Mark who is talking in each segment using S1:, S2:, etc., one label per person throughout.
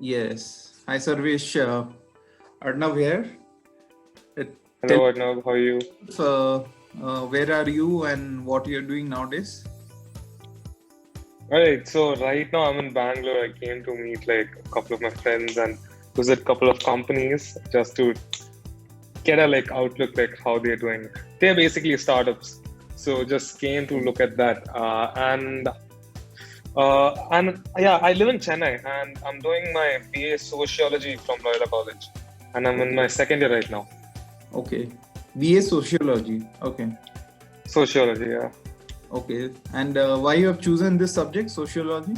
S1: Yes. Hi, Sarvesh. Arnav here. Uh,
S2: Hello
S1: Tell
S2: Arnav, how are you?
S1: us, where are you and what you're doing nowadays?
S2: Alright, so right now I'm in Bangalore. I came to meet like a couple of my friends and visit a couple of companies just to get a like outlook like how they're doing. They're basically startups, so just came to look at that. And yeah, I live in Chennai and I'm doing my BA Sociology from Loyola College, and I'm in my
S1: Okay.
S2: second year right now.
S1: Okay. BA Sociology. Okay.
S2: Sociology, yeah.
S1: Okay. And why you have chosen this subject, sociology?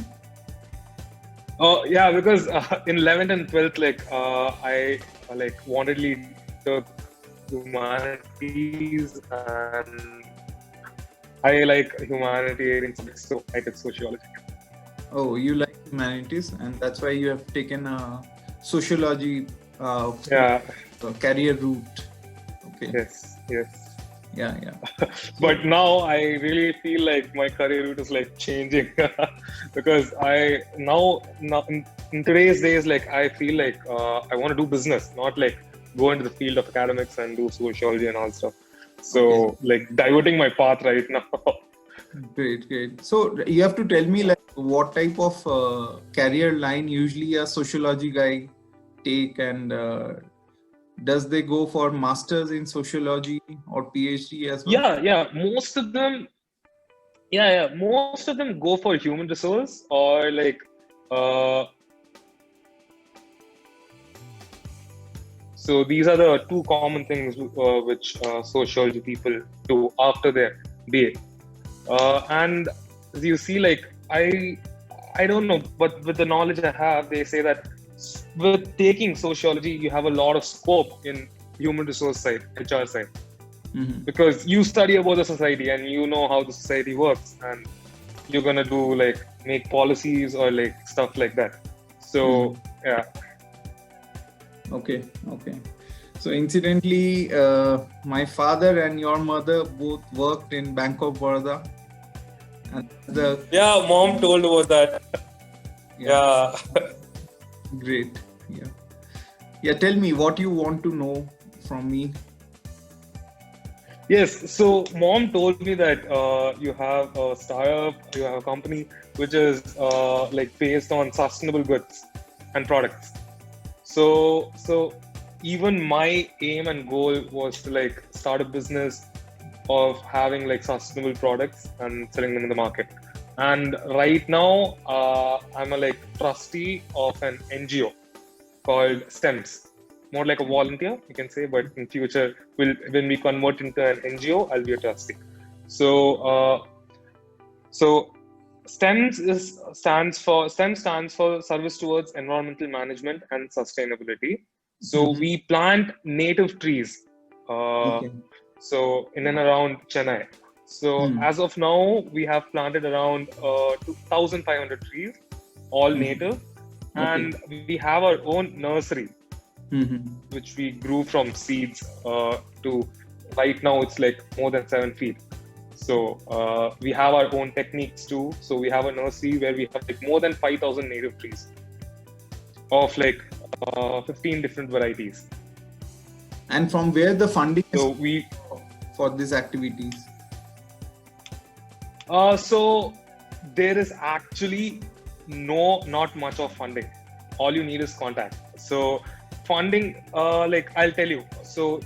S2: Oh yeah, because in 11th and 12th, I like wantedly took humanities, and I like humanitarian subjects, so I took sociology.
S1: Oh, you like humanities, and that's why you have taken a sociology
S2: Yeah,
S1: career route. Okay.
S2: yes, yes.
S1: Yeah. Yeah. So,
S2: But now I really feel like my career route is like changing because I now in today's days, like I feel like I want to do business, not like go into the field of academics and do sociology and all stuff.
S1: okay.
S2: So like diverting my path right now.
S1: Great, great. So you have to tell me like what type of career line usually a sociology guy take, and does they go for masters in sociology or PhD as well?
S2: Yeah, most of them go for human resource or like uh so these are the two common things which sociology people do after their BA. And you see, like I don't know, but with the knowledge I have, they say that with taking sociology, you have a lot of scope in human resource side, HR side,
S1: Mm-hmm.
S2: because you study about the society and you know how the society works, and you're gonna do like make policies or like stuff like that. So
S1: Mm-hmm.
S2: yeah,
S1: Okay, okay. So incidentally, my father and your mother both worked in Bank of Baroda, and the
S2: yeah, mom told about that.
S1: yeah,
S2: Yeah.
S1: great. Yeah, yeah. Tell me what you want to know from me.
S2: Yes, so mom told me that you have a startup, you have a company which is like based on sustainable goods and products. So even my aim and goal was to like start a business of having like sustainable products and selling them in the market. And right now, I'm a like trustee of an NGO called STEMS, more like a volunteer, you can say. But in future, when we convert into an NGO, I'll be a trustee. So, so STEM stands for Service Towards Environmental Management and Sustainability. So
S1: Mhm.
S2: we plant native trees. Uh,
S1: Okay.
S2: so in and around Chennai. So
S1: Hmm.
S2: as of now, we have planted around 2,500 trees, all
S1: Mhm.
S2: native,
S1: Okay.
S2: and we have our own nursery,
S1: Mhm.
S2: which we grew from seeds to right now it's like more than 7 feet. So we have our own techniques too. So we have a nursery where we have like more than 5,000 native trees of like 15 different varieties.
S1: And from where the funding is
S2: So we
S1: for these activities?
S2: so there is actually not much of funding. All you need is contact. So funding, like I'll tell you. So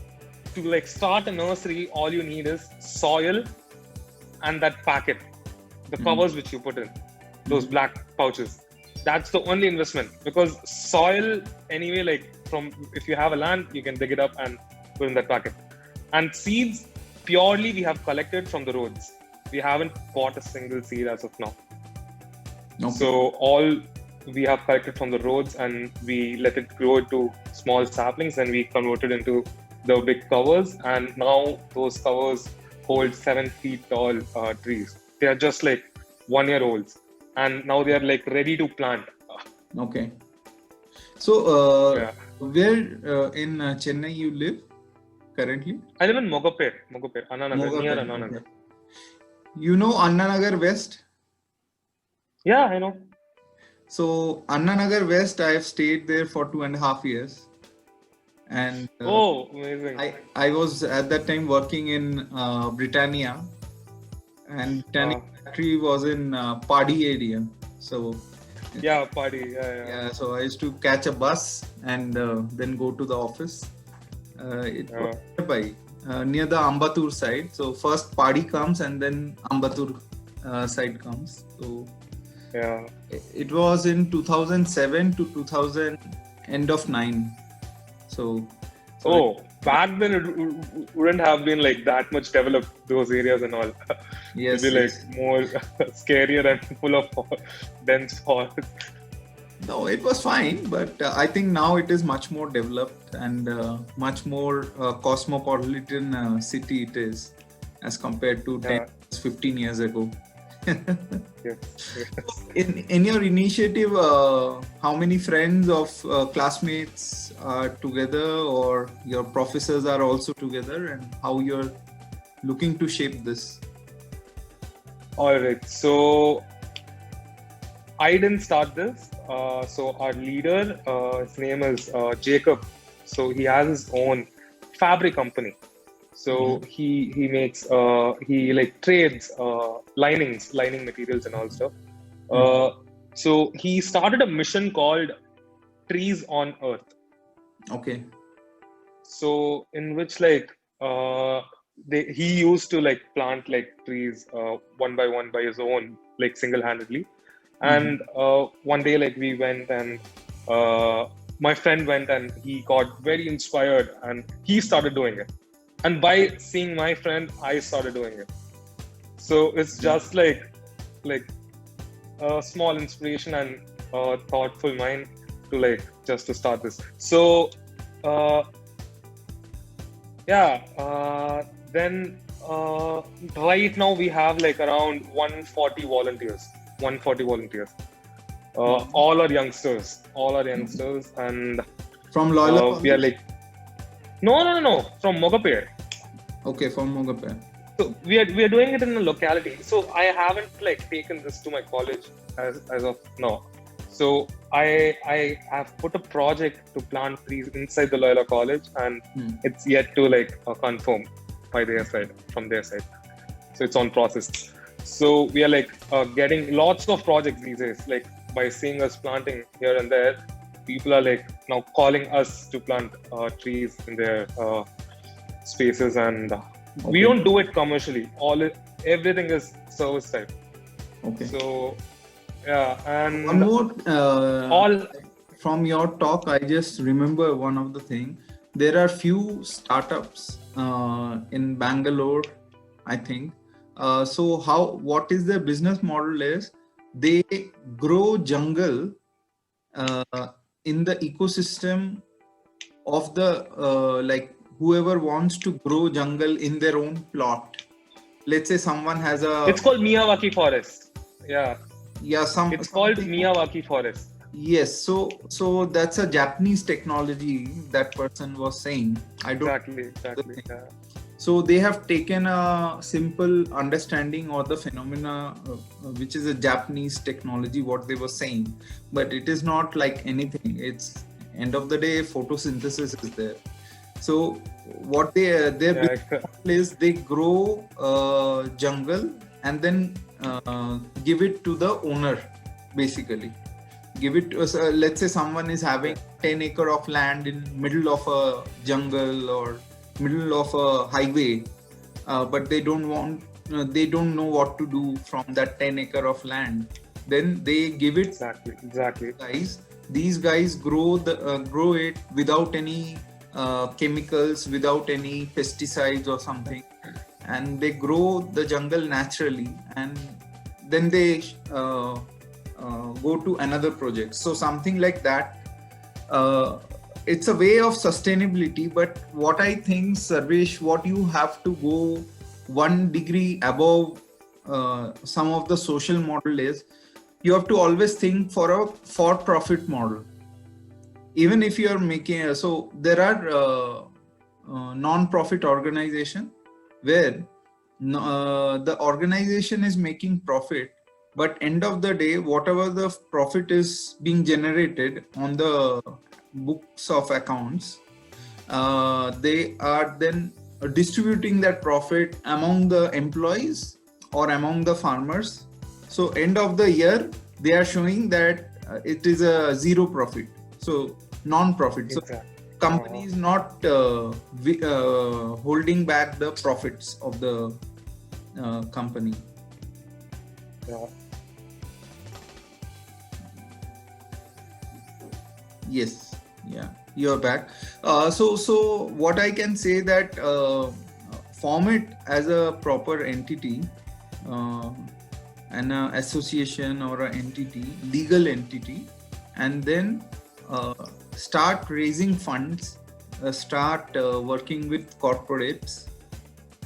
S2: to like start a nursery, all you need is soil and that packet, the
S1: Mhm.
S2: covers which you put in, those
S1: Mhm.
S2: black pouches. That's the only investment, because soil anyway, like from if you have a land, you can dig it up and put in that packet. And seeds purely we have collected from the roads. We haven't bought a single seed as of now.
S1: Okay.
S2: So all we have collected from the roads and we let it grow to small saplings and we converted into the big covers. And now those covers hold 7 feet tall trees. They are just like 1 year olds. And now they are like ready to plant.
S1: Okay. So,
S2: Yeah.
S1: where in Chennai you live currently?
S2: I live in Mogapet, Annanagar, near
S1: Mogapai.
S2: Annanagar.
S1: Okay. You know Anna Nagar West?
S2: Yeah, I know.
S1: So Anna Nagar West, I have stayed there for 2.5 years, and
S2: Oh, amazing.
S1: I was at that time working in Britannia, and Britannia
S2: Uh,
S1: factory was in Padi area. So
S2: yeah, party. Yeah, yeah.
S1: yeah, so I used to catch a bus and then go to the office. It was nearby, near the Ambattur side. So first Padi comes and then Ambattur side comes. So
S2: Yeah.
S1: it was in 2007 to 2000, end of 9. So
S2: Oh, back then wouldn't have been like that much developed, those areas and all.
S1: yes,
S2: It'd be like
S1: yes.
S2: more scarier and full of dense forest.
S1: No, it was fine, but I think now it is much more developed and much more cosmopolitan city it is as compared to
S2: Yeah.
S1: 10, 15 years ago.
S2: Yes. Yes.
S1: In your initiative, how many friends of classmates are together, or your professors are also together, and how you're looking to shape this?
S2: All right. So I didn't start this. So our leader, his name is Jacob. So he has his own fabric company. So he makes he like trades lining materials and all stuff. So he started a mission called Trees on Earth.
S1: Okay.
S2: So in which like he used to like plant like trees one by his own, like single-handedly. And one day like we went and my friend went and he got very inspired and he started doing it. And by seeing my friend, I started doing it. So it's just like a small inspiration and a thoughtful mind to like just to start this. So then right now we have like around 140 volunteers. 140 volunteers. All are youngsters. And
S1: From Loyola?
S2: we are like no from Mogapere.
S1: Okay, from Mogapere.
S2: So we are doing it in a locality. So I haven't like taken this to my college as of now. So I have put a project to plant trees inside the Loyola College, and it's yet to like confirm by their side, from their side. So it's on process. So we are like getting lots of projects these days. Like by seeing us planting here and there, people are like now calling us to plant trees in their spaces, and we don't do it commercially. Everything is service type.
S1: Okay.
S2: So yeah, and
S1: one more.
S2: all
S1: From your talk, I just remember one of the thing. There are few startups in Bangalore, I think. So what is their business model is they grow jungle in the ecosystem of the like whoever wants to grow jungle in their own plot. Let's say someone has a.
S2: It's called Miyawaki Forest. Yeah.
S1: Yeah,
S2: it's called Miyawaki Forest.
S1: Yes, so that's a Japanese technology that person was saying. I don't
S2: exactly. Yeah.
S1: So they have taken a simple understanding of the phenomena, which is a Japanese technology, what they were saying, but it is not like anything. It's end of the day, photosynthesis is there. So what their business is, they grow jungle and then give it to the owner, basically. Give it to let's say someone is having 10 acre of land in middle of a jungle or middle of a highway, but they don't know what to do from that 10 acre of land. Then they give it
S2: exactly.
S1: These guys grow it without any chemicals, without any pesticides or something, and they grow the jungle naturally, and then they go to another project. So something like that. It's a way of sustainability, but what I think, Sarvesh, what you have to go 1 degree above some of the social model is, you have to always think for a for-profit model. Even if you are making, so there are non-profit organization where the organization is making profit, but end of the day, whatever the profit is being generated on the books of accounts, they are then distributing that profit among the employees or among the farmers. So end of the year, they are showing that it is a zero profit, so non-profit. So
S2: Exactly.
S1: company is not holding back the profits of the company.
S2: Yeah.
S1: Yes, yeah, you're back. So what I can say that form it as a proper entity, an association or an entity, legal entity, and then start raising funds, start working with corporates,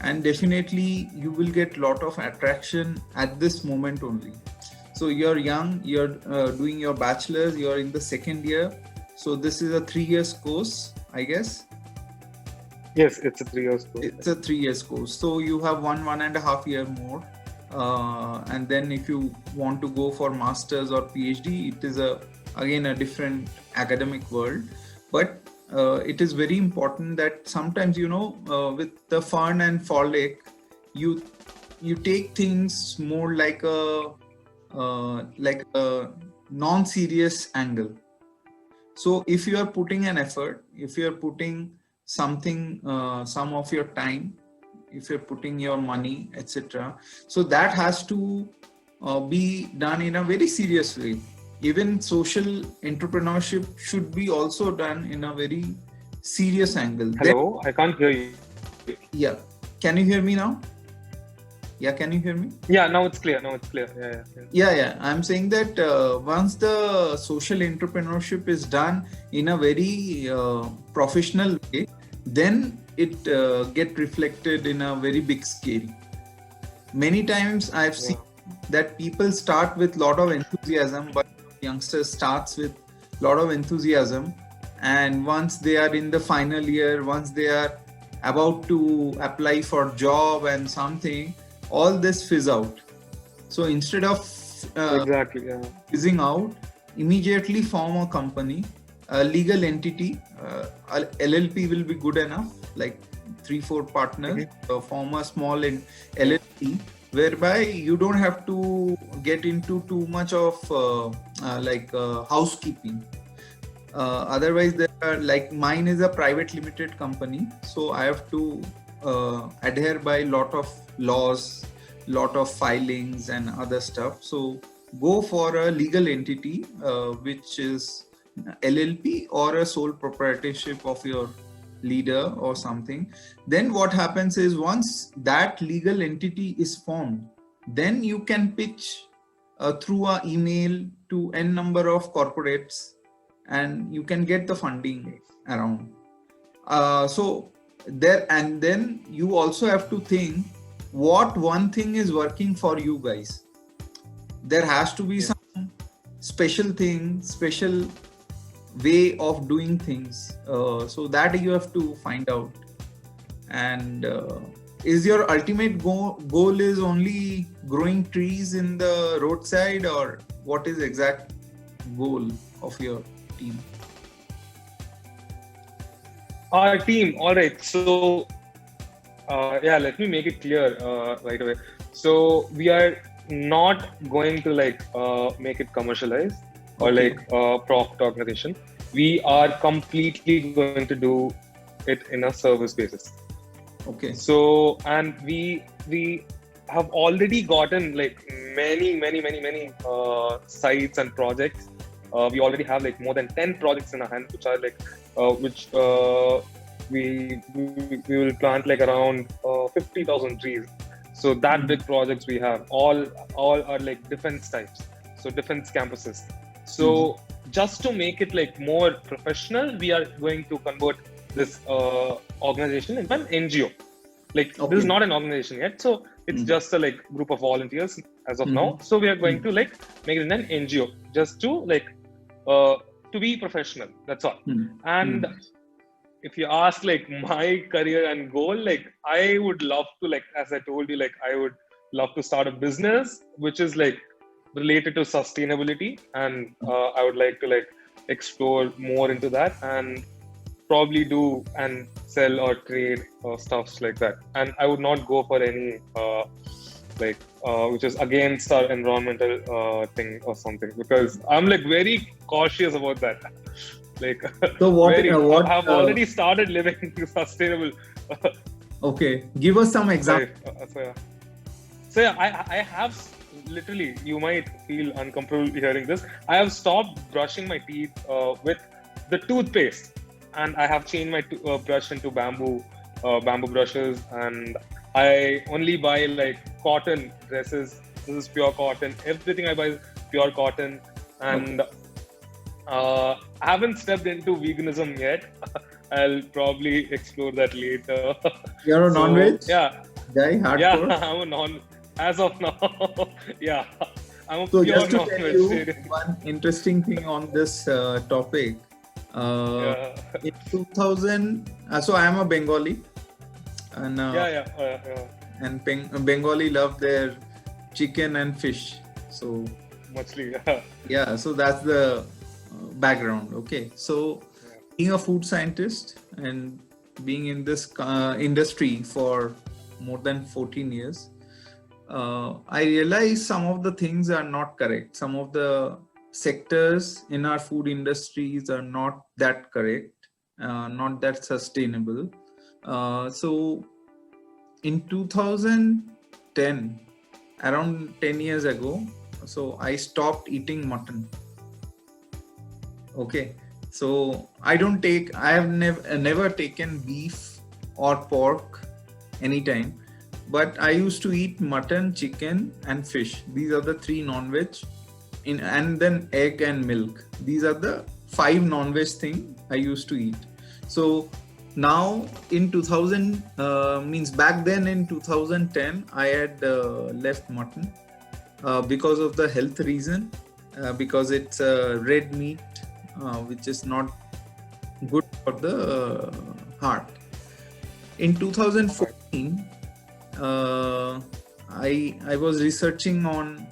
S1: and definitely you will get lot of attraction at this moment only. So you're young, you're doing your bachelor's, you're in the second year. So this is a 3 years course, I guess.
S2: Yes, it's a 3 years course.
S1: It's a 3 years course. So you have 1.5 year more. And then if you want to go for master's or PhD, it is again a different academic world. But it is very important that sometimes, with the fun and frolic, you take things more like a non-serious angle. So if you are putting an effort, if you are putting something, some of your time, if you're putting your money, etc., so that has to be done in a very serious way. Even social entrepreneurship should be also done in a very serious angle.
S2: Hello, I can't hear you.
S1: Yeah, can you hear me now? Yeah, can you hear me?
S2: Yeah, now it's clear.
S1: Yeah. I'm saying that once the social entrepreneurship is done in a very professional way, then it get reflected in a very big scale. Many times I've seen that people start with lot of enthusiasm, but youngsters starts with lot of enthusiasm, and once they are in the final year, once they are about to apply for job and something, all this fizz out. So instead of fizzing out, immediately form a company, a legal entity. LLP will be good enough, like 3-4 partners. Form a small LLP, whereby you don't have to get into too much of housekeeping. Otherwise, there are, like mine is a private limited company, so I have to adhere by lot of laws, lot of filings and other stuff. So go for a legal entity, which is LLP or a sole proprietorship of your leader or something. Then what happens is, once that legal entity is formed, then you can pitch through an email to n number of corporates, and you can get the funding around. And then you also have to think what one thing is working for you guys. There has to be some special thing, special way of doing things. So that you have to find out. And is your ultimate goal is only growing trees in the roadside, or what is exact goal of your team?
S2: Our team, all right. So, let me make it clear right away. So, we are not going to make it commercialized or profit organization. We are completely going to do it in a service basis.
S1: Okay.
S2: So, and we have already gotten many sites and projects. We already have more than 10 projects in our hand, which are we will plant around 50,000 trees. So that big projects we have, all are defense types, so defense campuses. So just to make it more professional, we are going to convert this organization into an NGO. This is not an organization yet, so it's just a group of volunteers as of now. So we are going to make it an NGO, just to be professional. That's all. And if you ask my career and goal, I would love to, as I told you, I would love to start a business which is related to sustainability, and I would like to like explore more into that and probably do and sell or trade stuffs like that. And I would not go for any which is against our environmental thing or something, because I'm like very cautious about that. Like,
S1: So
S2: I've already started living sustainable
S1: okay, give us some examples.
S2: life. So yeah, I have literally. You might feel uncomfortable hearing this. I have stopped brushing my teeth with the toothpaste, and I have changed my brush into bamboo brushes, and I only buy like cotton dresses. This is pure cotton. Everything I buy is pure cotton, and I haven't stepped into veganism yet. I'll probably explore that later.
S1: You're a non-veg
S2: Yeah,
S1: guy, hardcore.
S2: yeah, I'm a non. As of now, yeah, I'm a
S1: So
S2: pure
S1: just to tell you
S2: non-vegetarian.
S1: one interesting thing on this topic,
S2: Yeah,
S1: in 2000, so I am a Bengali, and
S2: yeah.
S1: Bengali love their chicken and fish. So
S2: Mostly, yeah.
S1: yeah, so that's the background. Okay, so being a food scientist and being in this industry for more than 14 years, I realized some of the things are not correct. Some of the sectors in our food industries are not that correct, not that sustainable. So in 2010, around 10 years ago, so I stopped eating mutton. Okay, so I have never taken beef or pork anytime, but I used to eat mutton, chicken, and fish. These are the three non-veg, and then egg and milk. These are the 5 non-veg thing I used to eat. So now in 2000, means back then in 2010, I had left mutton because of the health reason, because it's red meat, which is not good for the heart. In 2014, I was researching on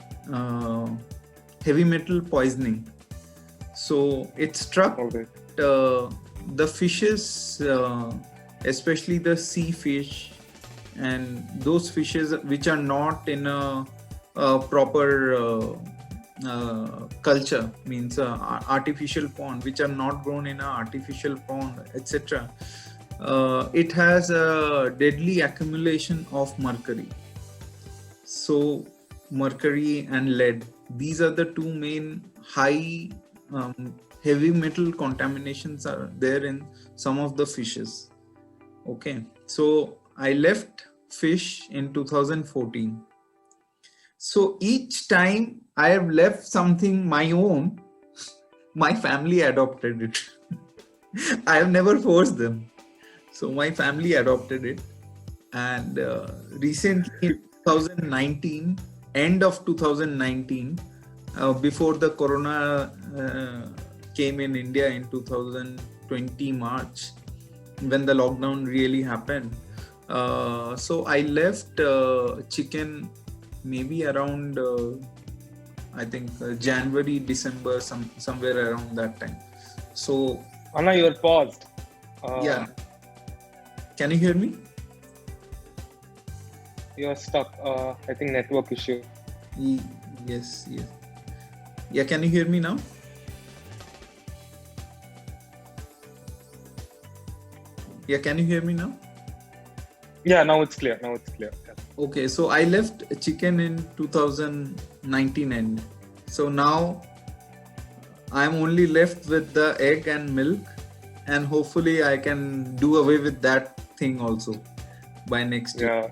S1: heavy metal poisoning. So it struck
S2: Okay.
S1: the fishes, especially the sea fish, and those fishes which are not in a proper culture, means artificial pond, which are not grown in an artificial pond, etc. It has a deadly accumulation of mercury. So mercury and lead, these are the two main high heavy metal contaminations are there in some of the fishes. Okay, so I left fish in 2014. So each time I have left something my own, my family adopted it. I have never forced them. So my family adopted it. And recently in 2019, end of 2019, before the corona came in India in 2020 March, when the lockdown really happened. So I left chicken maybe around I think January, December, somewhere around that time. So
S2: Anna, you're paused.
S1: yeah, can you hear me?
S2: You're stuck. I think network issue.
S1: Yes. Yeah, can you hear me now? Yeah, can you hear me now?
S2: Yeah, now it's clear. Yeah.
S1: Okay, so I left chicken in 2019 end. So now I'm only left with the egg and milk, and hopefully I can do away with that thing also by next year.
S2: Yeah.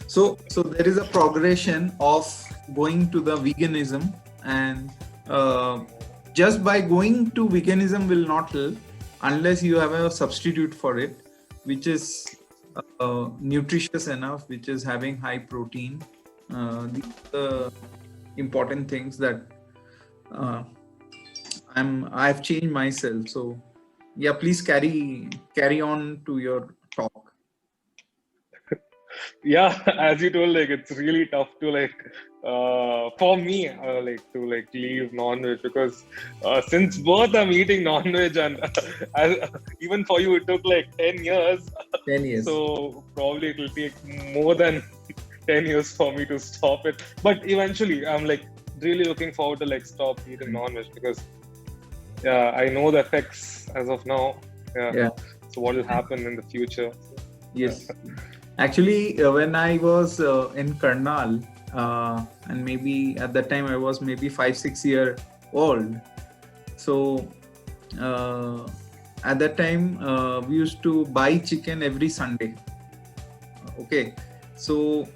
S1: So there is a progression of going to the veganism, and just by going to veganism will not help unless you have a substitute for it, which is nutritious enough, which is having high protein. These are the important things that I've changed myself. So yeah, please carry on to your talk.
S2: Yeah, as you told, like it's really tough to for me to leave non-veg because since birth I'm eating non-veg and as, even for you it took like 10 years.
S1: 10 years.
S2: So probably it will take more than 10 years for me to stop it. But eventually I'm like really looking forward to like stop eating non-veg because yeah, I know the effects as of now.
S1: Yeah.
S2: So what will happen in the future?
S1: Yes. Actually, when I was in Karnal, and maybe at that time I was maybe 5-6 year old. So at that time we used to buy chicken every Sunday. Okay. So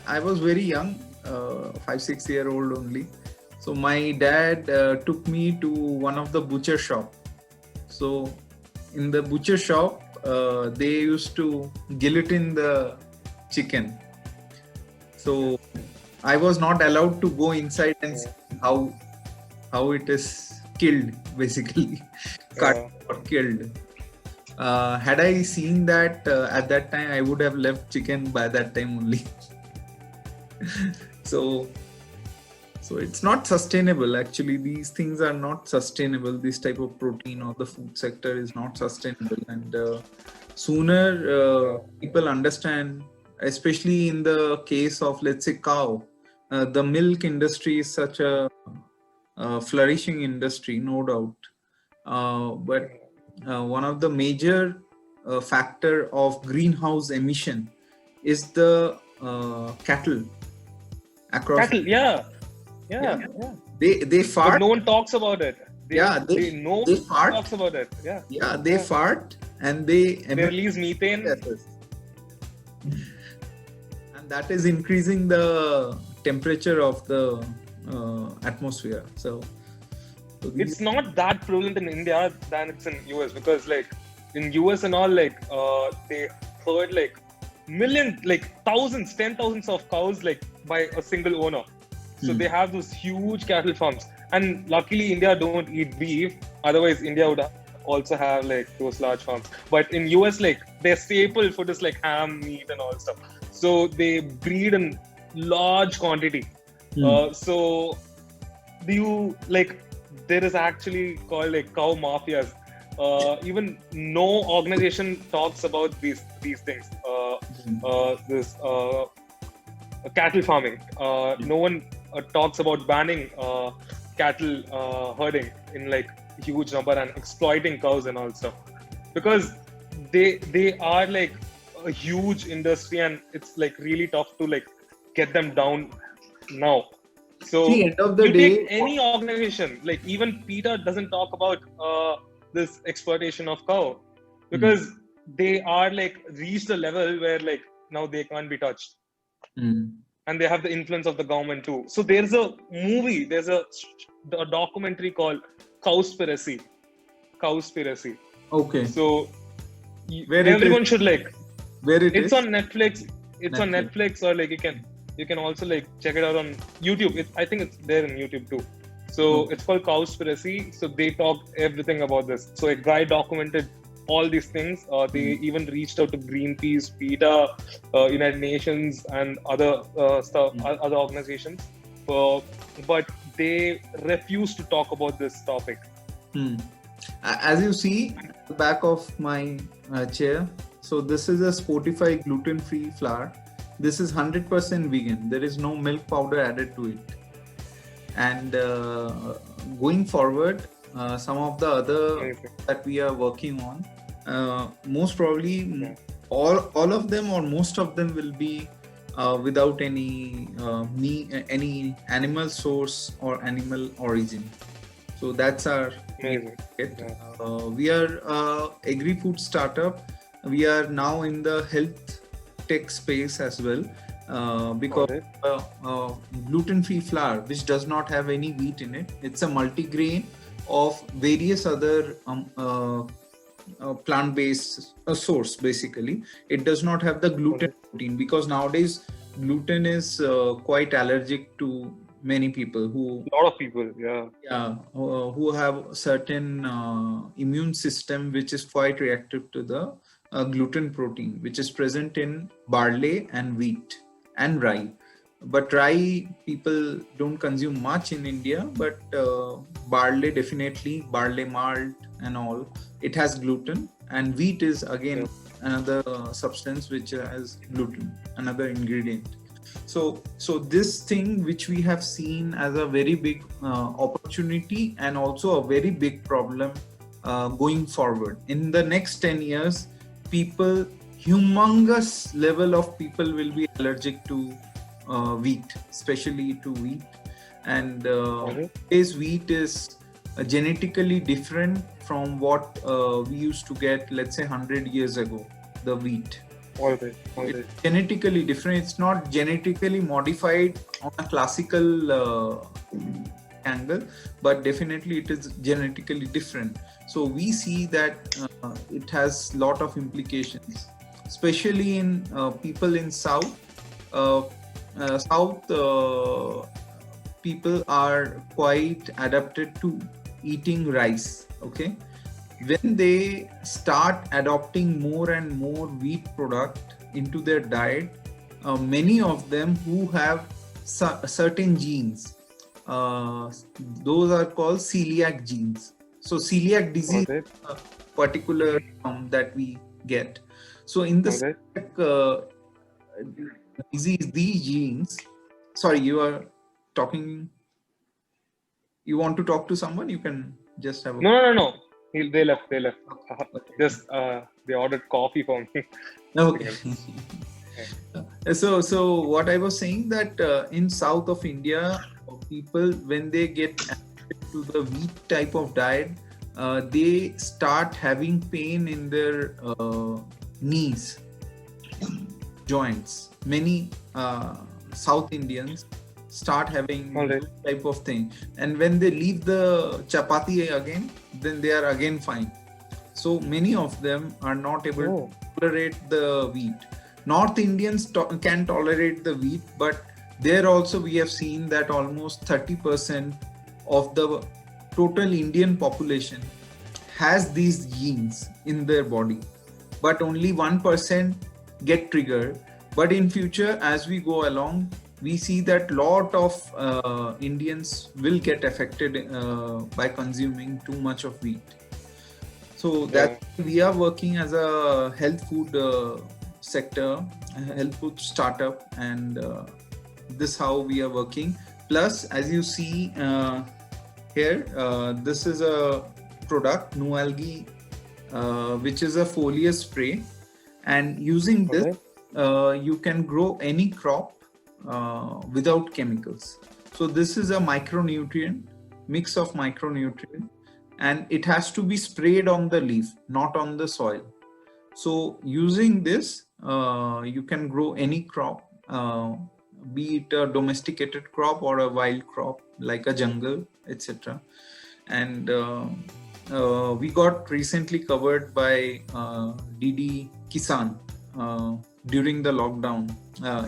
S1: I was very young, 5-6 year old only. So my dad took me to one of the butcher shop. So in the butcher shop, they used to guillotine the chicken. So I was not allowed to go inside and see how it is killed, basically, cut or killed. Had I seen that at that time, I would have left chicken by that time only. So it's not sustainable. Actually, these things are not sustainable. This type of protein or the food sector is not sustainable. And sooner people understand, especially in the case of, let's say, cow, the milk industry is such a flourishing industry, no doubt. But one of the major factor of greenhouse emission is the cattle across.
S2: Cattle, yeah.
S1: They fart.
S2: But no one talks about it.
S1: They fart.
S2: Talks about it.
S1: They fart and they
S2: release methane.
S1: And that is increasing the temperature of the atmosphere. So
S2: it's not that prevalent in India than it's in US because like in US and all they herd like millions, like thousands, 10,000s of cows like by a single owner. So they have those huge cattle farms, and luckily India don't eat beef. Otherwise, India would also have like those large farms. But in US, like their staple food is like ham, meat, and all stuff. So they breed in large quantity. So there is actually called like cow mafias. Even no organization talks about these things. This cattle farming. No one talks about banning cattle herding in like huge number and exploiting cows and all stuff because they are like a huge industry and it's like really tough to like get them down now. So
S1: end of the day,
S2: take any organization, like even PETA doesn't talk about this exploitation of cow because they are like reached a level where like now they can't be touched. And they have the influence of the government too. So there's a movie, there's a documentary called Cowspiracy.
S1: Okay.
S2: So
S1: where
S2: everyone should like.
S1: Where
S2: it's on Netflix. It's on Netflix, or like you can also like check it out on YouTube. I think it's there in YouTube too. So it's called Cowspiracy. So they talk everything about this. So a guy documented all these things. They even reached out to Greenpeace, PETA, United Nations, and other other organizations. But they refuse to talk about this topic.
S1: As you see, at the back of my chair, so this is a Spotify gluten-free flour. This is 100% vegan. There is no milk powder added to it. And going forward, some of the other that we are working on, most probably all of them or most of them will be without any any animal source or animal origin. So that's our target. We are agri-food startup. We are now in the health tech space as well, because gluten-free flour, which does not have any wheat in it. It's a multigrain of various other plant-based source. Basically, it does not have the gluten protein, because nowadays gluten is quite allergic to many people.
S2: A lot of people,
S1: who have certain immune system which is quite reactive to the gluten protein, which is present in barley and wheat and rye. But rye people don't consume much in India, but barley definitely, barley malt and all, it has gluten. And wheat is again another substance which has gluten, another ingredient. So this thing which we have seen as a very big opportunity and also a very big problem going forward. In the next 10 years, humongous level of people will be allergic to wheat, especially to wheat. And today's wheat is genetically different from what we used to get, let's say 100 years ago, the wheat. It's genetically different. It's not genetically modified on a classical angle, but definitely it is genetically different. So we see that it has lot of implications, especially in people in South. People are quite adapted to eating rice. Okay, when they start adopting more and more wheat product into their diet, many of them who have certain genes, those are called celiac genes. So celiac disease is a particular term that we get. So in the celiac disease, these genes, sorry, you are talking, you want to talk to someone, you can just have a...
S2: No. They left. Just they ordered coffee for me.
S1: Okay. So what I was saying that in south of India, people, when they get addicted to the wheat type of diet, they start having pain in their knees, joints. Many South Indians start having this type of thing, and when they leave the chapati again, then they are again fine. So many of them are not able to tolerate the wheat. North Indians can tolerate the wheat, but there also we have seen that almost 30% of the total Indian population has these genes in their body, but only 1% get triggered. But in future, as we go along, we see that lot of Indians will get affected by consuming too much of wheat. So that we are working as a health food sector, health food startup, and this how we are working. Plus, as you see here, this is a product, Nualgi, which is a foliar spray, and using this, you can grow any crop without chemicals. So this is a micronutrient, mix of micronutrient, and it has to be sprayed on the leaf, not on the soil. So using this, you can grow any crop, be it a domesticated crop or a wild crop like a jungle, etc. And we got recently covered by DD Kisan during the lockdown.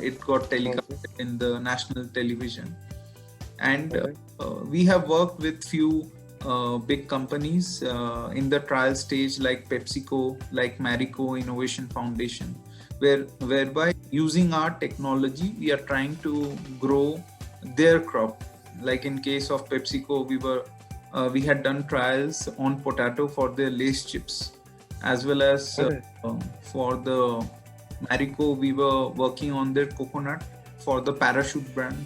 S1: It got telecast in the national television, and we have worked with few big companies in the trial stage, like PepsiCo, like Marico Innovation Foundation, whereby using our technology we are trying to grow their crop. Like in case of PepsiCo, we had done trials on potato for their Lay's chips, as well as for the Marico, we were working on their coconut for the Parachute brand.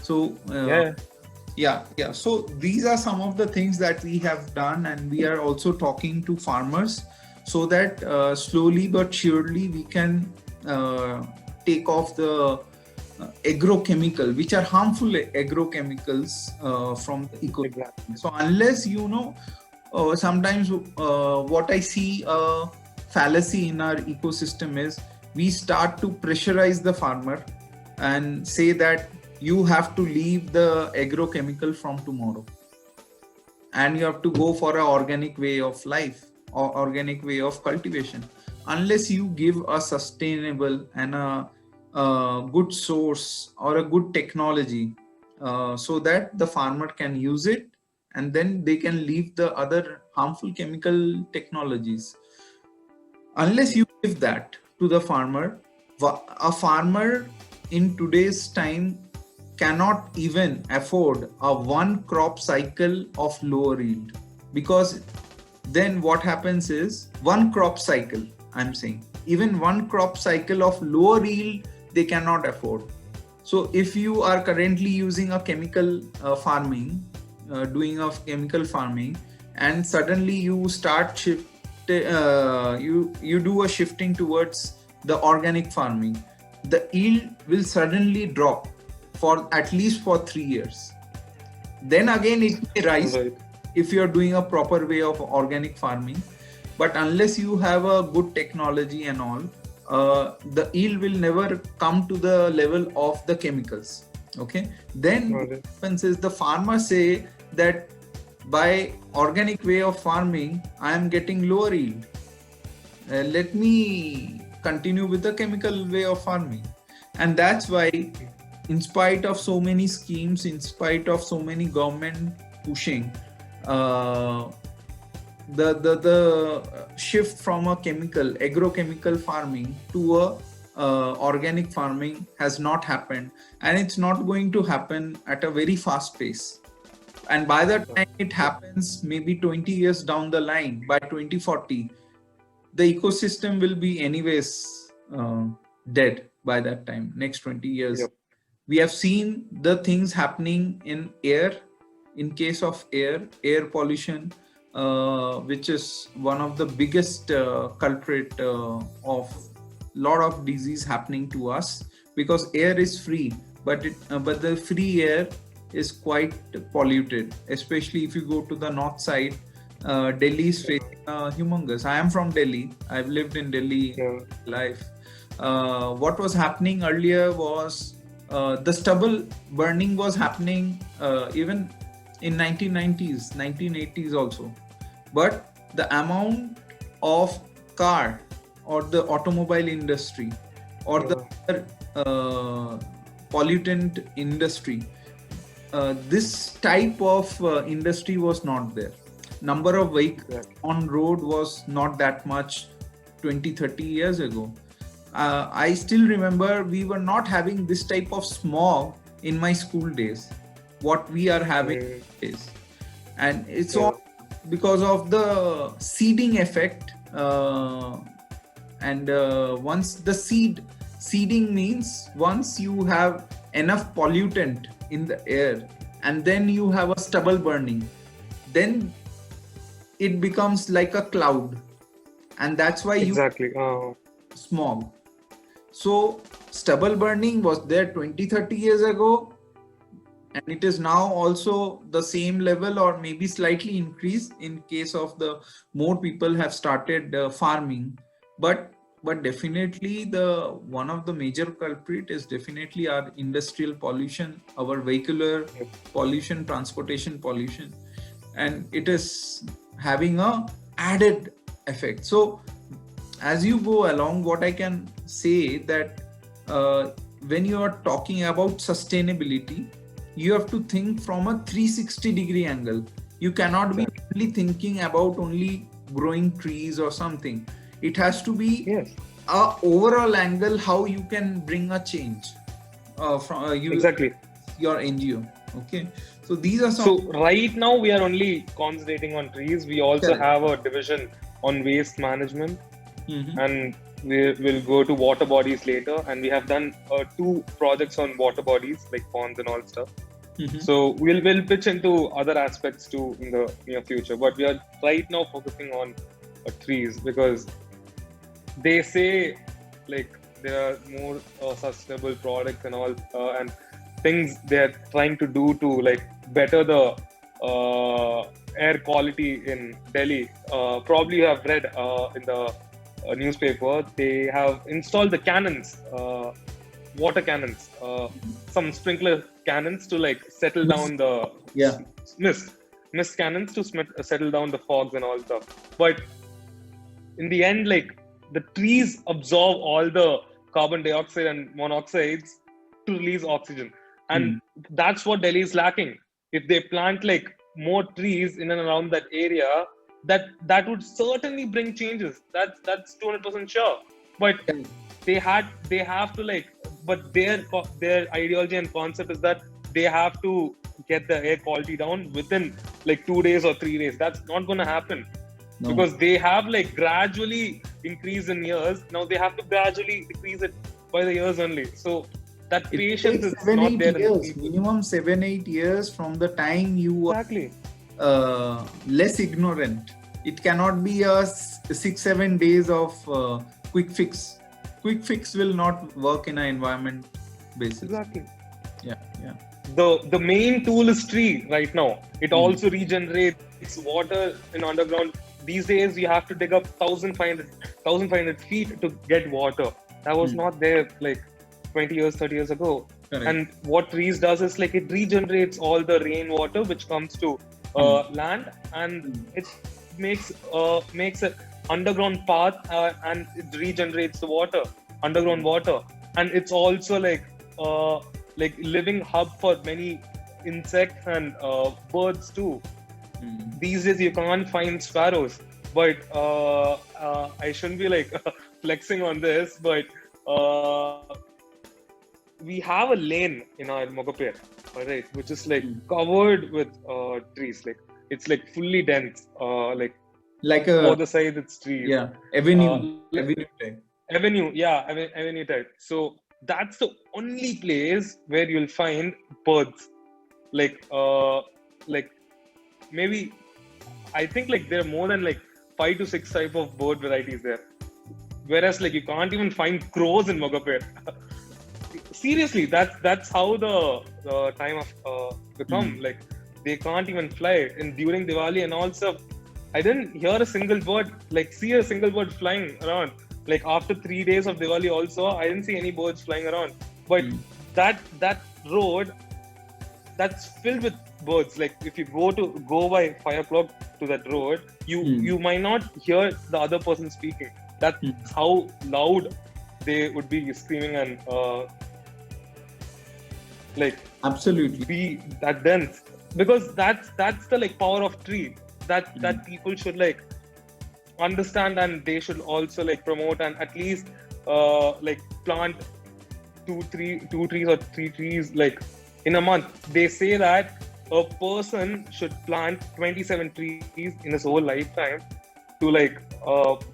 S1: So so these are some of the things that we have done, and we are also talking to farmers so that slowly but surely we can take off the agrochemical, which are harmful agrochemicals from the ecosystem. So unless sometimes what I see fallacy in our ecosystem is we start to pressurize the farmer and say that you have to leave the agrochemical from tomorrow and you have to go for an organic way of life or organic way of cultivation. Unless you give a sustainable and a good source or a good technology so that the farmer can use it and then they can leave the other harmful chemical technologies. Unless you give that to the farmer, a farmer in today's time cannot even afford a one crop cycle of lower yield, because then what happens is one crop cycle, I'm saying, even one crop cycle of lower yield they cannot afford. So if you are currently using a chemical farming, doing a chemical farming, and suddenly you start you do a shifting towards the organic farming, the yield will suddenly drop for at least for 3 years. Then again it may rise if you are doing a proper way of organic farming. But unless you have a good technology and all, the yield will never come to the level of the chemicals. Okay. Then what happens is the farmers say that by organic way of farming, I am getting lower yield. Let me continue with the chemical way of farming. And that's why, in spite of so many schemes, in spite of so many government pushing, the shift from a agrochemical farming to a organic farming has not happened, and it's not going to happen at a very fast pace. And by the time it happens, maybe 20 years down the line, by 2040, the ecosystem will be anyways dead by that time, next 20 years. Yep. We have seen the things happening in air, in case of air pollution, which is one of the biggest culprit of lot of disease happening to us, because air is free, but the free air is quite polluted, especially if you go to the north side. Delhi is facing humongous. I am from Delhi. I've lived in Delhi life. What was happening earlier was the stubble burning was happening even in 1990s, 1980s also. But the amount of car or the automobile industry or the pollutant industry, this type of industry was not there. Number of vehicles on road was not that much 20-30 years ago. I still remember we were not having this type of smog in my school days, what we are having is. And it's all because of the seeding effect. And once the seeding means once you have enough pollutant in the air and then you have a stubble burning, then it becomes like a cloud, and that's why you smog. So stubble burning was there 20-30 years ago, and it is now also the same level or maybe slightly increased in case of the more people have started farming. But definitely the one of the major culprit is definitely our industrial pollution, our vehicular pollution, transportation pollution, and it is having a added effect. So as you go along, what I can say that when you are talking about sustainability, you have to think from a 360-degree angle. You cannot be only thinking about only growing trees or something. It has to be a overall angle how you can bring a change from your NGO. Okay, so these are some.
S2: So right now we are only concentrating on trees. We also have a division on waste management, and we will go to water bodies later. And we have done 2 projects on water bodies like ponds and all stuff. So we'll pitch into other aspects too in the near future. But we are right now focusing on trees because they say like there are more sustainable products and all and things they're trying to do to like better the air quality in Delhi. Probably you have read in the newspaper, they have installed the cannons, water cannons, some sprinkler cannons to like settle down the mist cannons to settle down the fogs and all stuff. But in the end, like the trees absorb all the carbon dioxide and monoxides to release oxygen, and that's what Delhi is lacking. If they plant like more trees in and around that area, that would certainly bring changes. That's 200% sure. But they have to like, but their ideology and concept is that they have to get the air quality down within like 2 days or 3 days. That's not going to happen.
S1: No.
S2: Because they have like gradually increased in years. Now they have to gradually decrease it by the years only. So that patience is not there.
S1: Years, minimum 7-8 years from the time you
S2: exactly
S1: are less ignorant. It cannot be a 6-7 days of quick fix. Quick fix will not work in an environment basis.
S2: Exactly.
S1: Yeah.
S2: The main tool is tree right now. It also regenerates water in underground. These days you have to dig up 1,500 feet to get water. That was not there like 20 years, 30 years ago.
S1: Correct.
S2: And what trees does is like it regenerates all the rainwater which comes to land, and it makes an underground path, and it regenerates the water, underground water. And it's also like living hub for many insects and birds too. These days you can't find sparrows, but I shouldn't be like flexing on this, but we have a lane in our Mogapet, alright, which is like covered with trees. Like it's like fully dense, like
S1: a
S2: other side it's trees.
S1: Yeah, avenue type.
S2: Avenue type. So that's the only place where you'll find birds. Like maybe I think like there are more than like 5 to 6 type of bird varieties there. Whereas like you can't even find crows in Mogapet. Seriously, that's how the time of become. Like they can't even fly. And during Diwali and also, I didn't hear a single bird, like see a single bird flying around. Like after 3 days of Diwali also, I didn't see any birds flying around. But that road, that's filled with birds. Like if you go by 5 o'clock to that road, you might not hear the other person speaking. That's how loud they would be screaming and like
S1: absolutely
S2: be that dense. Because that's the like power of tree that people should like understand, and they should also like promote and at least like plant 2 trees or 3 trees like in a month. They say that a person should plant 27 trees in his whole lifetime to like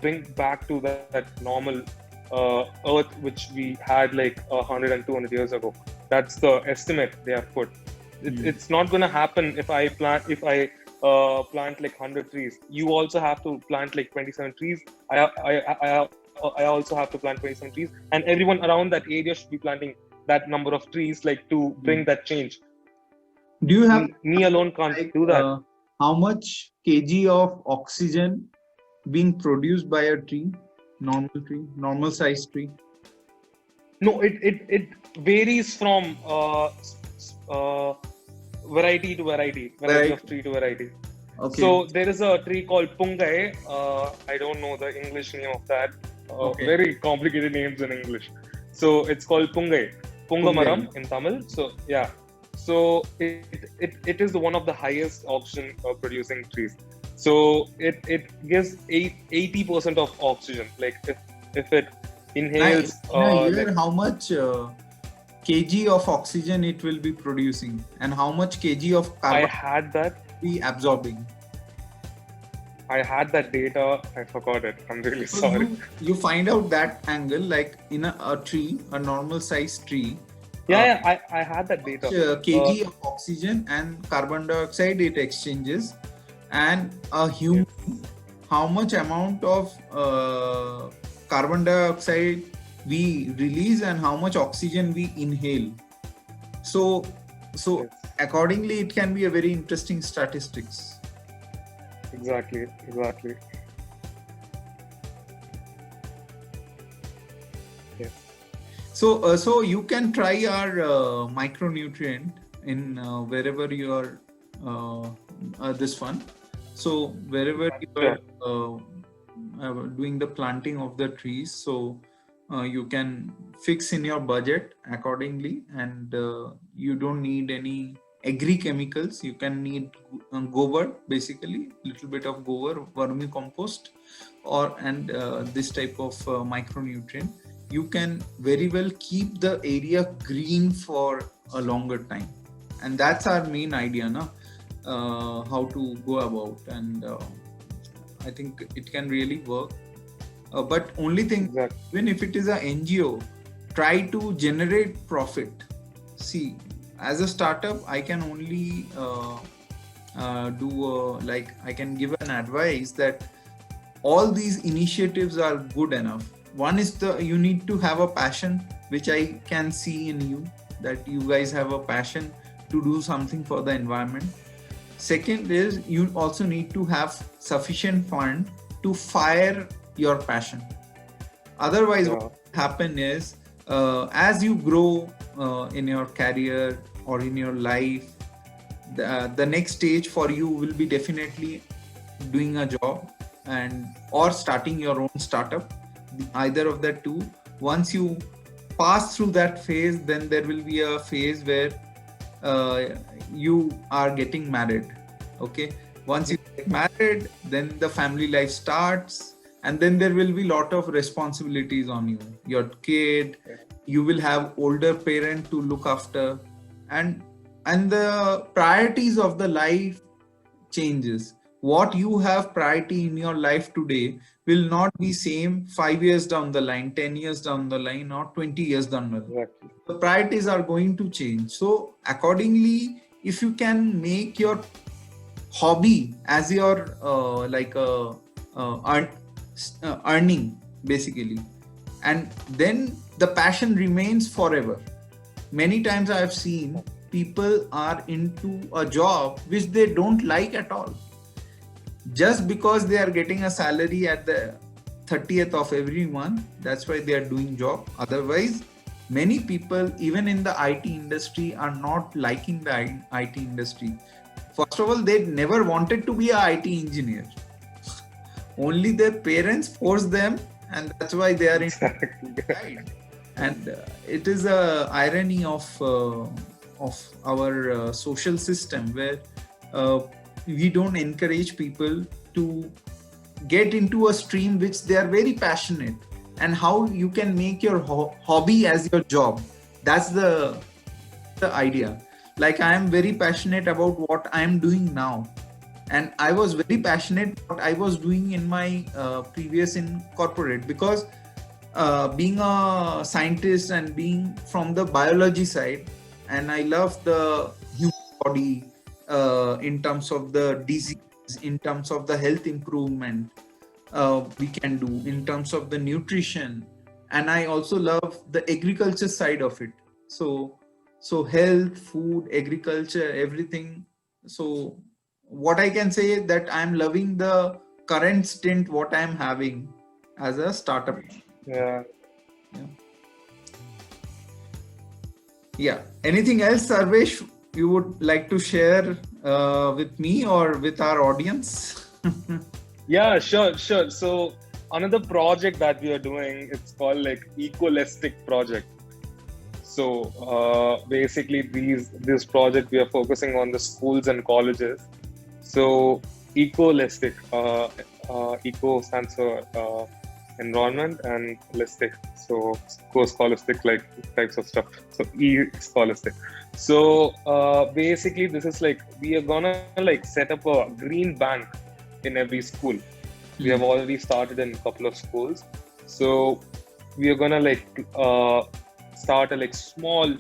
S2: bring back to that normal earth which we had like 100 and 200 years ago. That's the estimate they have put. It's not going to happen if I plant like 100 trees. You also have to plant like 27 trees. I also have to plant 27 trees, and everyone around that area should be planting that number of trees, like to bring that change.
S1: Do you have
S2: me alone can't do that?
S1: How much kg of oxygen being produced by a tree, normal size tree?
S2: No, it varies from variety to variety of tree to variety.
S1: Okay.
S2: So there is a tree called Pungai. I don't know the English name of that. Very complicated names in English. So it's called Pungai. Pungamaram in Tamil. So yeah. So it is one of the highest oxygen producing trees. So it gives 80% of oxygen. Like if it inhales.
S1: Like, how much kg of oxygen it will be producing, and how much kg of carbon
S2: I had that.
S1: Be absorbing.
S2: I had that data. I forgot it. I'm really sorry.
S1: You find out that angle, like in a tree, a normal size tree.
S2: I had that data.
S1: Kg of oxygen and carbon dioxide it exchanges, and a human, how much amount of carbon dioxide we release and how much oxygen we inhale. So accordingly, it can be a very interesting statistics.
S2: Exactly. Yes.
S1: So you can try our micronutrient in wherever you are this one. So wherever you are doing the planting of the trees, so you can fix in your budget accordingly, and you don't need any agri chemicals. You can need gobar, basically little bit of gobar, vermicompost, or and this type of micronutrient. You can very well keep the area green for a longer time, and that's our main idea, na? How to go about, and I think it can really work. But only thing,
S2: Exactly.
S1: even if it is a NGO, try to generate profit. See, as a startup, I can only like I can give an advice that all these initiatives are good enough. One is you need to have a passion, which I can see in you, that you guys have a passion to do something for the environment. Second is you also need to have sufficient fund to fire your passion. Otherwise, what will happen is as you grow in your career or in your life, the next stage for you will be definitely doing a job and or starting your own startup, either of the two. Once you pass through that phase, then there will be a phase where you are getting married. Okay, once you get married, then the family life starts, and then there will be lot of responsibilities on you, your kid. You will have older parent to look after, and the priorities of the life changes. What you have priority in your life today will not be same 5 years down the line, 10 years down the line, or 20 years down the line.
S2: Exactly.
S1: The priorities are going to change. So accordingly, if you can make your hobby as your earning, basically, and then the passion remains forever. Many times I have seen people are into a job which they don't like at all, just because they are getting a salary at the 30th of every month. That's why they are doing job. Otherwise, many people even in the IT industry are not liking the IT industry. First of all, they never wanted to be a IT engineer. Only their parents forced them, and that's why they are in. Right. And it is a irony of our social system, where we don't encourage people to get into a stream which they are very passionate, and how you can make your hobby as your job. That's the idea. Like, I am very passionate about what I am doing now, and I was very passionate what I was doing in my previous in corporate, because being a scientist and being from the biology side, and I love the human body in terms of the disease, in terms of the health improvement we can do, in terms of the nutrition, and I also love the agriculture side of it. So health, food, agriculture, everything. So what I can say is that I'm loving the current stint what I'm having as a startup.
S2: Yeah.
S1: Anything else, Sarvesh, you would like to share with me or with our audience?
S2: Yeah, sure. So another project that we are doing, it's called like Ecolistic project. So basically this project, we are focusing on the schools and colleges. So Ecolistic, eco stands for environment, and holistic, so scholastic, like types of stuff. So scholastic. So basically this is like, we are gonna like set up a green bank in every school. We have already started in a couple of schools. So we are gonna like start a like small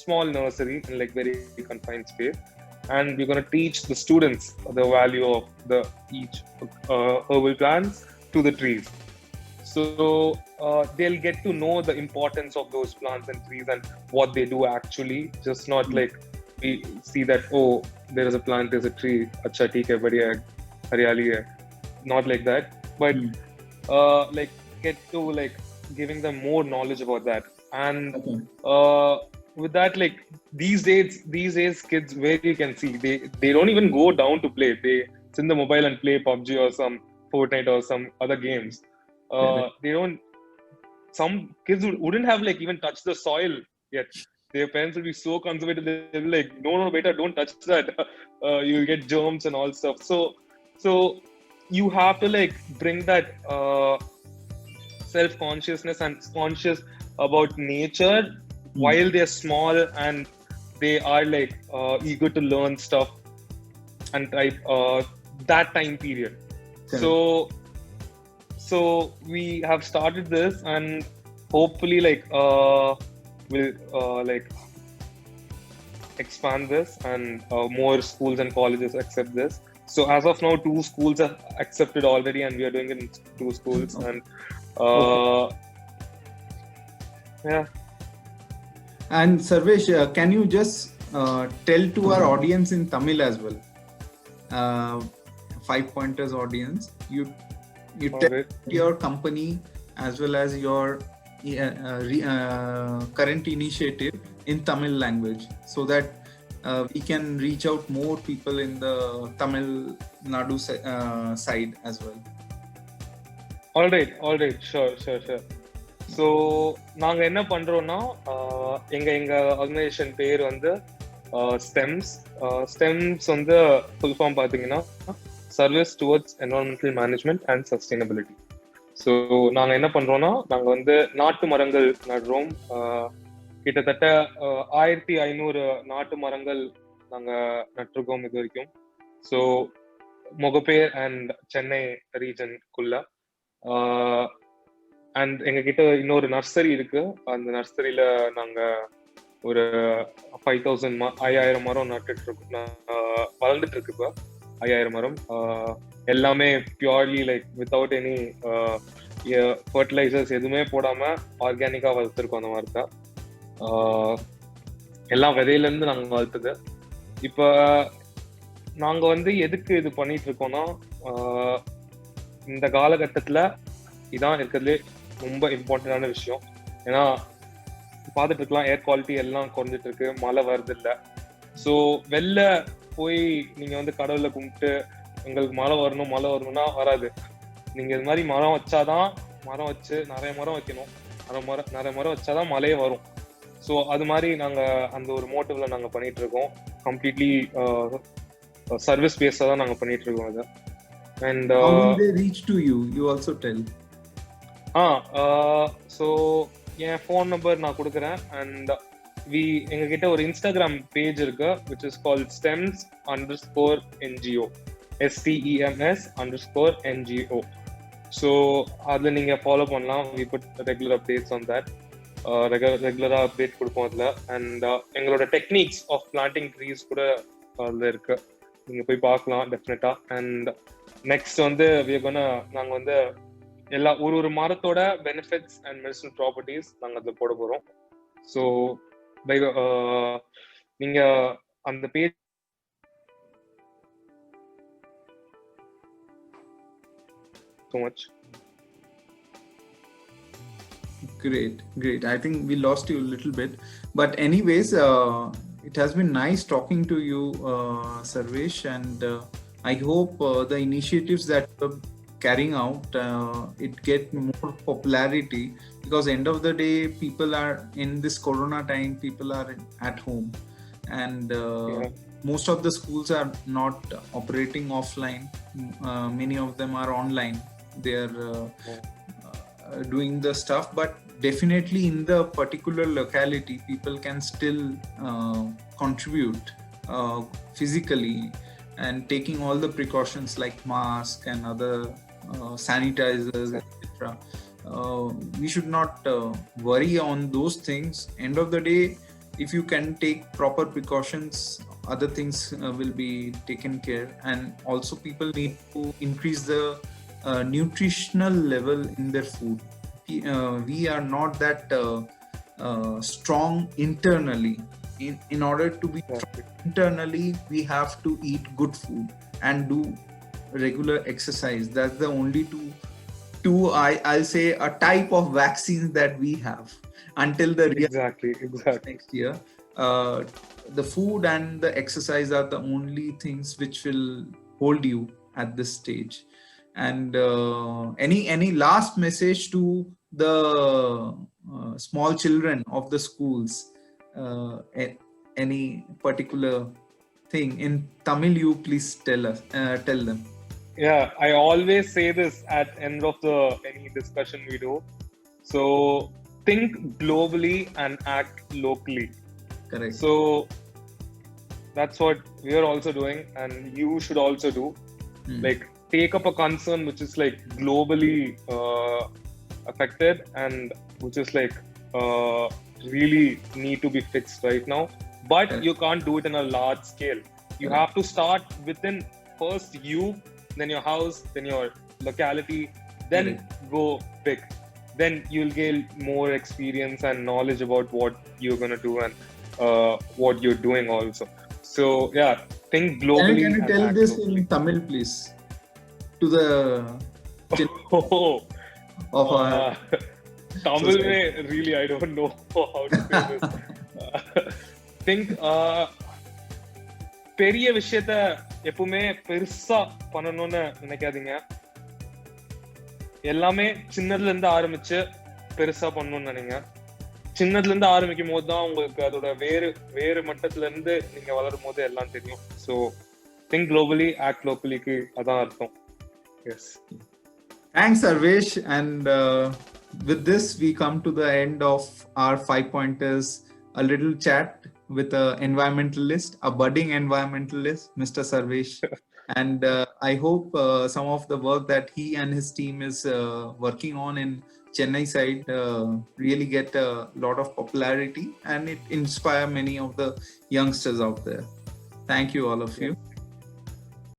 S2: nursery in like very confined space, and we're gonna teach the students the value of the each herbal plants to the trees. So they'll get to know the importance of those plants and trees and what they do actually. Just not like we see that, oh, there is a plant, there's a tree, acha theek hai, badhiya hai, haryali hai. Not like that, but like get to like giving them more knowledge about that. And with that, like these days kids, where you can see, they don't even go down to play. They sit in the mobile and play PUBG or some Fortnite or some other games. They don't. Some kids wouldn't have like even touched the soil yet. Their parents will be so conservative. They'll be like, no, beta, don't touch that. You'll get germs and all stuff. So you have to like bring that self-consciousness and conscious about nature while they're small and they are like eager to learn stuff and type that time period.
S1: Correct.
S2: So we have started this, and hopefully like we'll like expand this, and more schools and colleges accept this. So as of now, 2 schools have accepted already, and we are doing it in 2 schools. And yeah.
S1: And Sarvesh, can you just tell to our audience in Tamil as well, 5 Pointers audience, you tell your company as well as your current initiative in Tamil language, so that we can reach out more people in the Tamil Nadu side as well.
S2: All right, sure. So நாங்கள் என்ன பண்ணுறோன்னா, எங்கள் organisation பேர் வந்து stems. Stems வந்து full form பார்த்தீங்கன்னா service towards environmental management and sustainability. So நாங்கள் என்ன பண்ணுறோன்னா, நாங்கள் வந்து நாட்டு மரங்கள் நடுறோம். கிட்டத்தட்ட 1500 நாட்டு மரங்கள் நாங்கள் நட்டிருக்கோம் இது வரைக்கும். ஸோ மொகப்பேர் அண்ட் சென்னை ரீஜனுக்குள்ள. அண்ட் எங்ககிட்ட இன்னொரு நர்சரி இருக்கு. அந்த நர்சரியில நாங்க ஒரு 5000 மரம் நட்டுட்டு இருக்கோம். வளர்ந்துட்டு இருக்கு இப்போ 5000 மரம். எல்லாமே purely like without any fertilisers எதுவுமே போடாம ஆர்கானிக்கா வளர்த்துருக்கோம். அந்த மாதிரி தான் எல்லாம் விதையில இருந்து நாங்க வளர்த்தது. இப்ப நாங்க வந்து எதுக்கு இது பண்ணிட்டு இருக்கோம்னா, இந்த காலகட்டத்துல இதான் இருக்கிறதுலே ரொம்ப இம்பார்ட்டன்டான விஷயம். ஏன்னா பார்த்துட்டு இருக்கலாம், ஏர் குவாலிட்டி எல்லாம் குறைஞ்சிட்டு இருக்கு, மழை வருது இல்லை. ஸோ வெளில போய் நீங்க வந்து கடவுளை கும்பிட்டு உங்களுக்கு மழை வரணும்னா வராது. நீங்க இது மாதிரி மரம் வச்சாதான், மரம் வச்சு நிறைய மரம் வைக்கணும், நிறைய மரம் வச்சாதான் மழையே வரும். ஸோ அது மாதிரி நாங்க அந்த ஒரு மோட்டிவ்ல நாங்க பண்ணிட்டு இருக்கோம். கம்ப்ளீட்லி சர்வீஸ் பேஸா தான் நாங்க பண்ணிட்டு இருக்கோம் அதை. And
S1: how will they reach to you? You also tell.
S2: So N phone number நான் கொடுக்குறேன். அண்ட் எங்ககிட்ட ஒரு இன்ஸ்டாகிராம் பேஜ் இருக்கு, which is called stems_NGO, STEMS_NGO. So அதில் நீங்கள் ஃபாலோ பண்ணலாம். we put regular updates on that. ரெகுலராக அப்டேட் கொடுப்போம் அதில். அண்ட் எங்களோட டெக்னிக்ஸ் ஆஃப் பிளான்டிங் ட்ரீஸ் கூட அதில் இருக்கு, நீங்கள் போய் பார்க்கலாம் டெஃபினட்டா. அண்ட் நெக்ஸ்ட் வந்து நாங்கள் வந்து எல்லா ஒரு மரத்தோட பெனிஃபிட்ஸ் அண்ட் மெடிசனல் ப்ராப்பர்ட்டிஸ் நாங்கள் அதில் போட போகிறோம். ஸோ நீங்க அந்த page so much.
S1: Great. I think we lost you a little bit, but anyways, it has been nice talking to you, Sarvesh, and I hope the initiatives that you're carrying out, it get more popularity, because end of the day, people are in this corona time, people are at home, and most of the schools are not operating offline. Many of them are online. They are doing the stuff, but definitely in the particular locality, people can still contribute physically, and taking all the precautions like mask and other sanitizers, etc. We should not worry on those things. End of the day, if you can take proper precautions, other things will be taken care. And also people need to increase the nutritional level in their food. We are not that strong internally. In order to be strong internally, we have to eat good food and do regular exercise. That's the only two I'll say a type of vaccines that we have until the
S2: exactly
S1: next year. The food and the exercise are the only things which will hold you at this stage. And any last message to the small children of the schools any particular thing in Tamil, you please tell them.
S2: Yeah, I always say this at end of any discussion we do. So think globally and act locally.
S1: Correct.
S2: So that's what we are also doing, and you should also do. Like take up a concern which is like globally affected and which is like really need to be fixed right now. But you can't do it in a large scale. You have to start within first you, then your house, then your locality, then go big. Then you'll gain more experience and knowledge about what you're going to do and what you're doing also. So yeah, think globally.
S1: Can you tell this in Tamil, please, to the of our
S2: Tamil mein, really I don't know how to say this. Think பெரிய விஷயத்த எப்பவுமே பெருசா பண்ணணும்னு நினைக்காதீங்க. எல்லாமே சின்னதுல இருந்து ஆரம்பிச்சு பெருசா பண்ணணும்னு நினைங்க. சின்னதுல இருந்து ஆரம்பிக்கும் போது தான் உங்களுக்கு அதோட வேறு மட்டத்துல இருந்து நீங்க வளரும் போது எல்லாம் தெரியும். ஸோ திங்க் குளோபலி ஆக்ட் லோக்கலிக்கு அதான் அர்த்தம். S.
S1: Thanks, Sarvesh. And with this, we come to the end of our 5 pointers, a little chat with an environmentalist, a budding environmentalist, Mr. Sarvesh. And I hope some of the work that he and his team is working on in Chennai side really get a lot of popularity and it inspire many of the youngsters out there. Thank you, all of you.